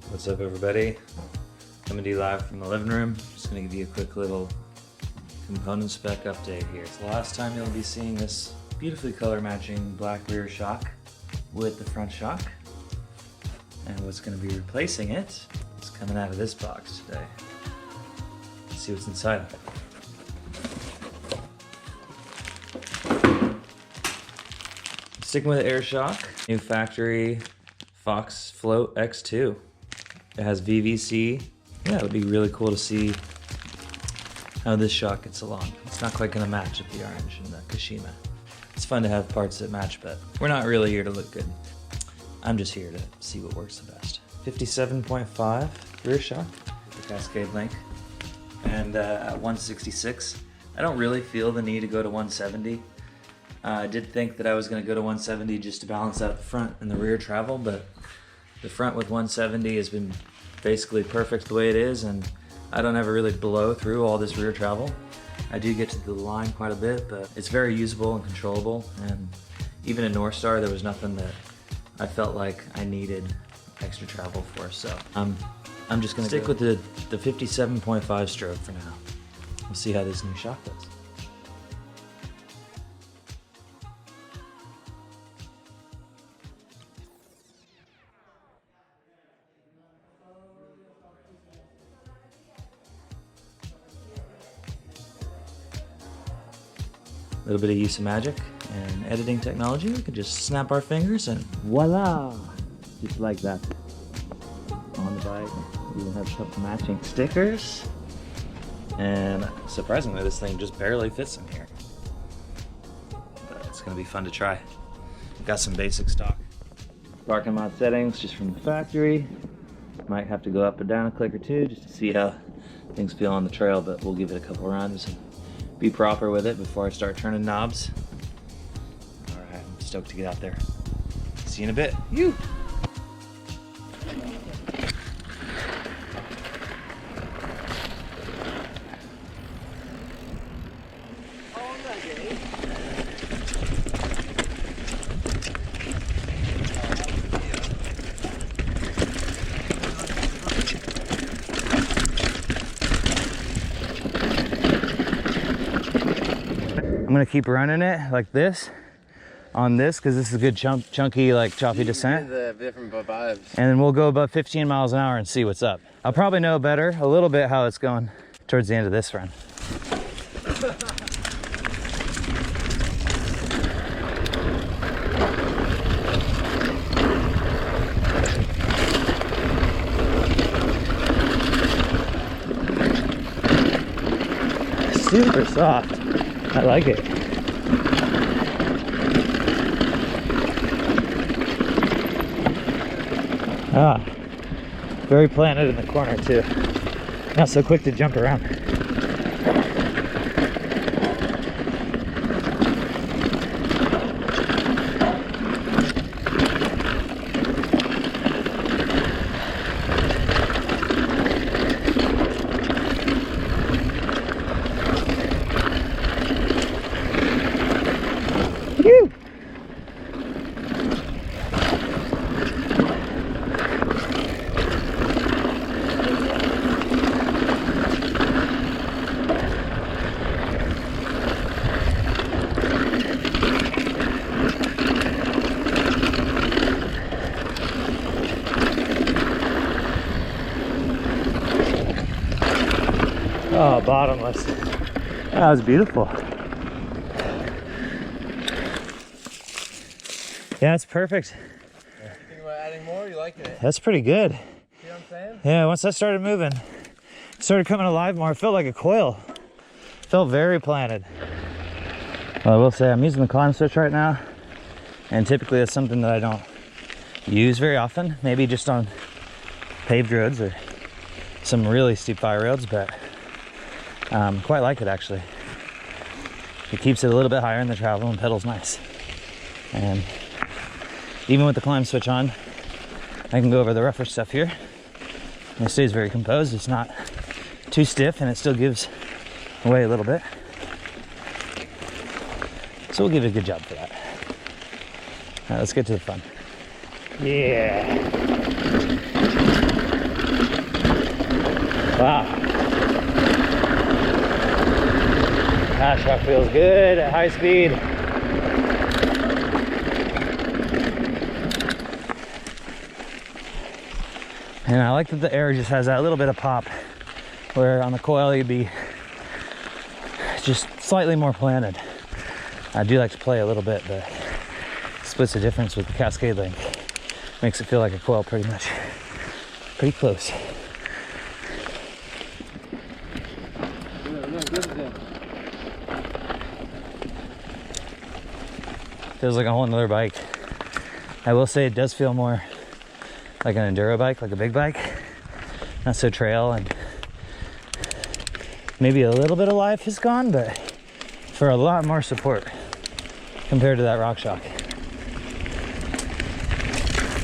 What's up, everybody? Coming to you live from the living room. Just gonna give you a quick little component spec update here. It's the last time you'll be seeing this beautifully color matching black rear shock with the front shock. And what's gonna be replacing it is coming out of this box today. Let's see what's inside of it. Sticking with air shock, new factory Fox Float X2. It has VVC. Yeah, it would be really cool to see how this shock gets along. It's not quite gonna match with the orange and the Kashima. It's fun to have parts that match, but we're not really here to look good. I'm just here to see what works the best. 57.5 rear shock with the Cascade link. And at 166, I don't really feel the need to go to 170. I did think that I was gonna go to 170 just to balance out the front and the rear travel, but the front with 170 has been basically perfect the way it is, and I don't ever really blow through all this rear travel. I do get to the line quite a bit, but it's very usable and controllable, and even in North Star there was nothing that I felt like I needed extra travel for, so I'm just gonna stick with the 57.5 stroke for now. We'll see how this new shock does. A little bit of use of magic and editing technology. We could just snap our fingers and voila! Just like that. On the bike, we will have a couple matching stickers. And surprisingly, this thing just barely fits in here. But it's gonna be fun to try. We've got some basic stock parking mod settings just from the factory. Might have to go up and down a click or two just to see how things feel on the trail, but we'll give it a couple runs and be proper with it before I start turning knobs. All right, I'm stoked to get out there. See you in a bit. You. I'm gonna keep running it like this on this because this is a good chunky, like choppy descent. The different vibes. And then we'll go about 15 miles an hour and see what's up. I'll probably know better a little bit how it's going towards the end of this run. Super soft. I like it. Ah, very planted in the corner too. Not so quick to jump around. Oh, bottomless. That was beautiful. Yeah, it's perfect. Think about adding more? You liking it? That's pretty good. See what I'm saying? Yeah, once I started moving, it started coming alive more. It felt like a coil. Felt very planted. Well, I will say I'm using the climb switch right now, and typically that's something that I don't use very often. Maybe just on paved roads or some really steep fire roads, but quite like it actually. It keeps it a little bit higher in the travel and pedals nice. And even with the climb switch on, I can go over the rougher stuff here. And it stays very composed. It's not too stiff and it still gives away a little bit. So we'll give it a good job for that. All right, let's get to the fun. Yeah. Wow. That truck feels good at high speed. And I like that the air just has that little bit of pop, where on the coil you'd be just slightly more planted. I do like to play a little bit, but splits the difference with the Cascade link. Makes it feel like a coil pretty much. Pretty close. Feels like a whole nother bike. I will say it does feel more like an enduro bike, like a big bike. Not so trail, and maybe a little bit of life is gone, but for a lot more support compared to that Rockshox.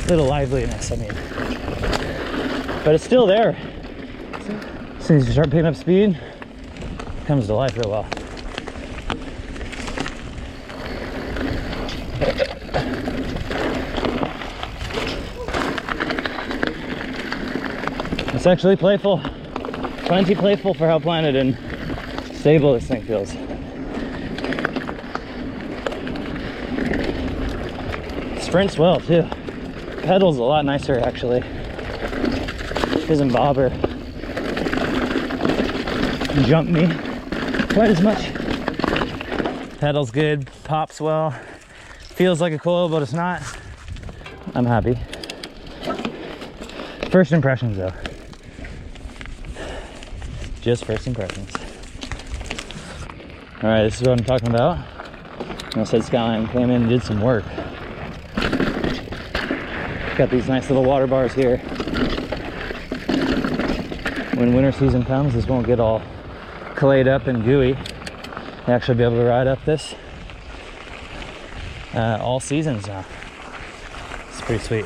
Little liveliness, I mean. But it's still there. As soon as you start picking up speed, it comes to life real well. It's actually playful, plenty playful for how planted and stable this thing feels. Sprints well too. Pedals a lot nicer actually. Doesn't bother jump me quite as much. Pedals good, pops well. Feels like a coil, but it's not. I'm happy. First impressions though. Just first impressions. All right, this is what I'm talking about. I said Skyline came in and did some work. Got these nice little water bars here. When winter season comes, this won't get all clayed up and gooey. You'll actually be able to ride up this all seasons now. It's pretty sweet.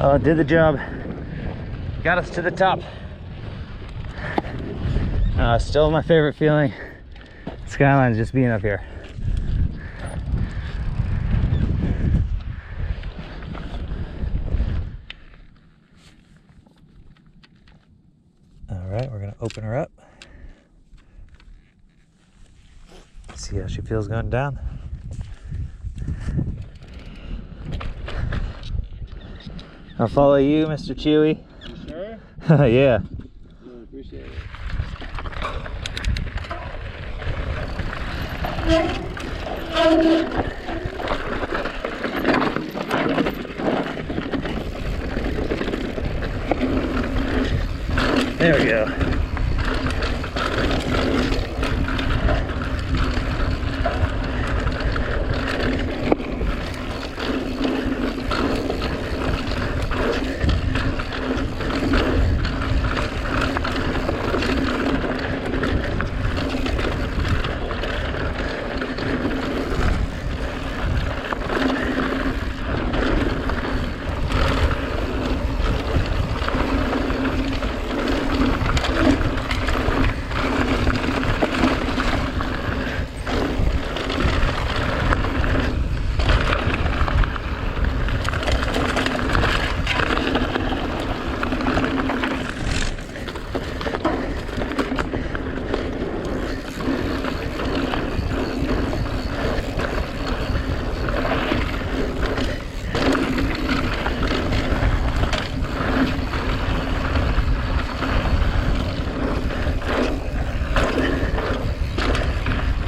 Oh, did the job. Got us to the top. Still my favorite feeling. Skyline just being up here. All right, we're gonna open her up. See how she feels going down. I'll follow you, Mr. Chewy. You sure? Yeah. Really appreciate it. There we go.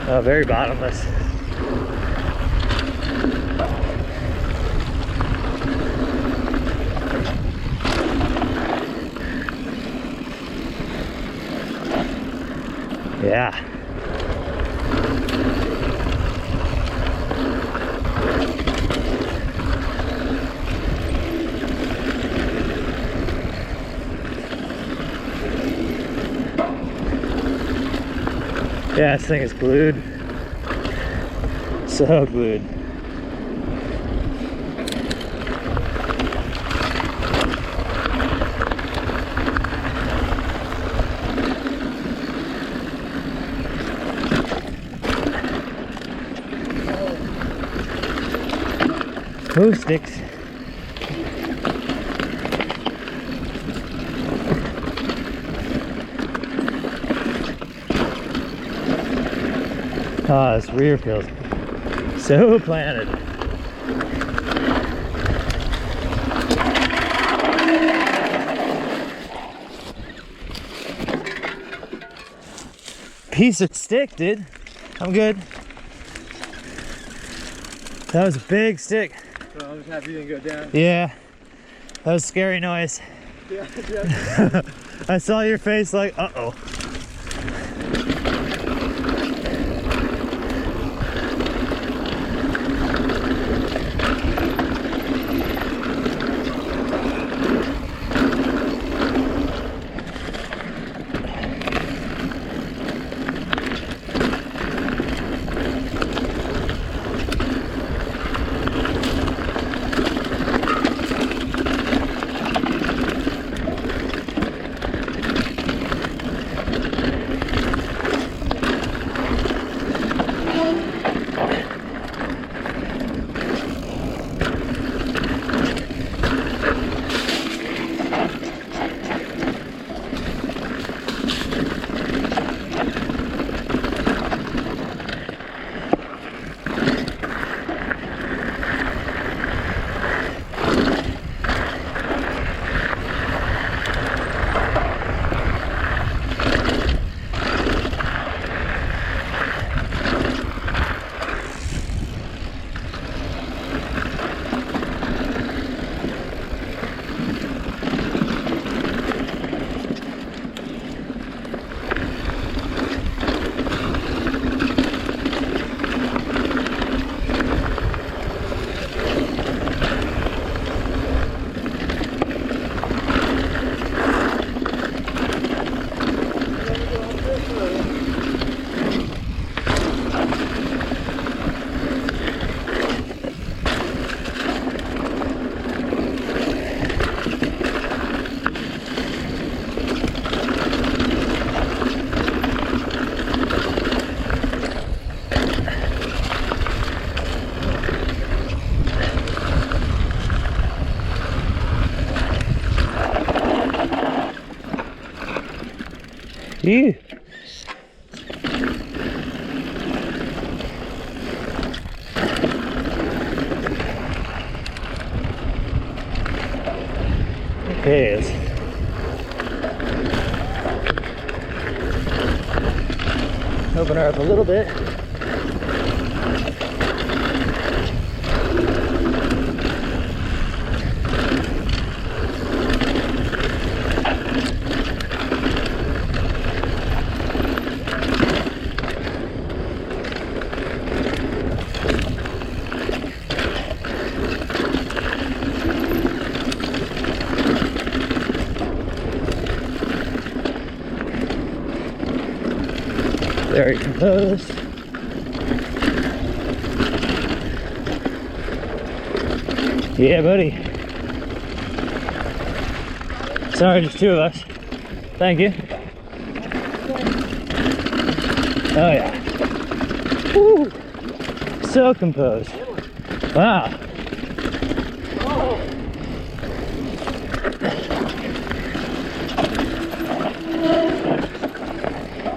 Oh, very bottomless. Yeah. Yeah, this thing is glued. So glued. Oh, sticks. Ah, this rear feels so planted. Piece of stick, dude. I'm good. That was a big stick. So I'm just happy you didn't go down. Yeah, that was a scary noise. Yeah. I saw your face like, uh-oh. Ew. Okay, let's open her up a little bit. Very composed. Yeah, buddy. Sorry, just two of us. Thank you. Oh yeah. Woo! So composed. Wow.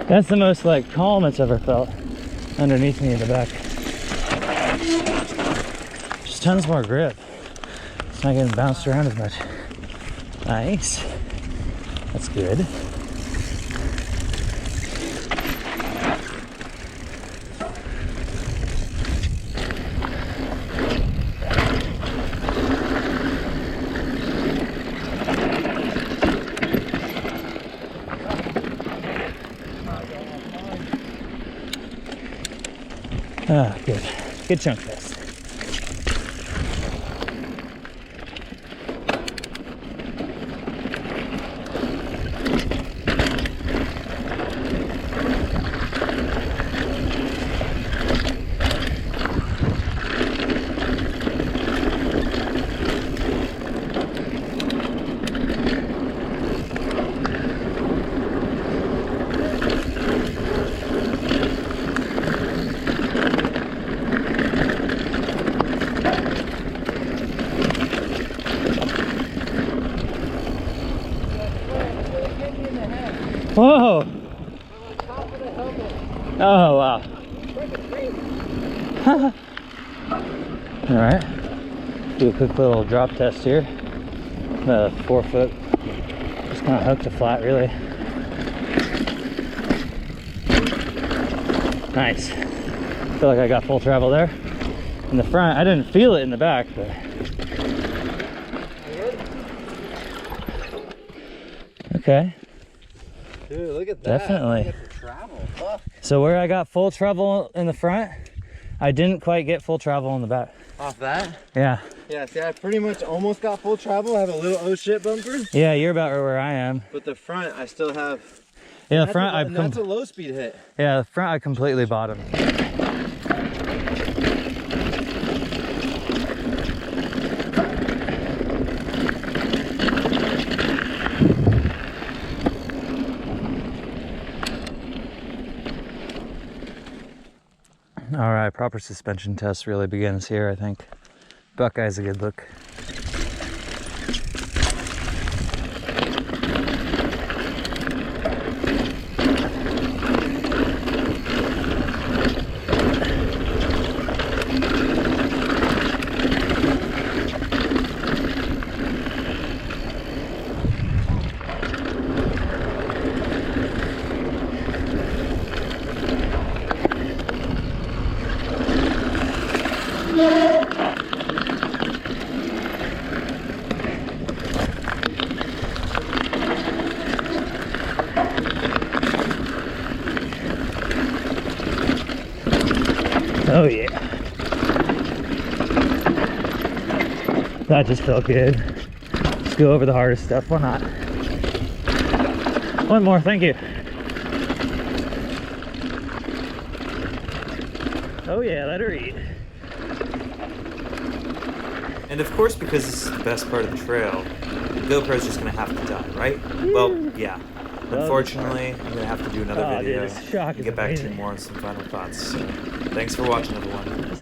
That's the most like calm it's ever felt underneath me in the back. Just tons more grip. It's not getting bounced around as much. Nice. That's good. Ah, good. Good chunk test. Whoa! Oh wow. Alright. Do a quick little drop test here. 4 foot. Just kind of hooked to flat, really. Nice. Feel like I got full travel there. In the front, I didn't feel it in the back, but. Okay. Dude, look at that. Definitely. Look at the travel. Fuck. So where I got full travel in the front, I didn't quite get full travel in the back. Off that? Yeah. Yeah, see, I pretty much almost got full travel. I have a little oh shit bumper. Yeah, you're about where I am. But the front, I still have. Yeah, the front, that's a low speed hit. Yeah, the front, I completely bottomed. All right, proper suspension test really begins here, I think. Buckeye's a good look. Oh yeah. That just felt good. Let's go over the hardest stuff, why not? One more, thank you. Oh yeah, let her eat. And of course, because this is the best part of the trail, the GoPro's just gonna have to die, right? Well, yeah. Unfortunately, I'm gonna have to do another video Dude, this shock and is get back to you amazing. more on some final thoughts. So, thanks for watching, everyone.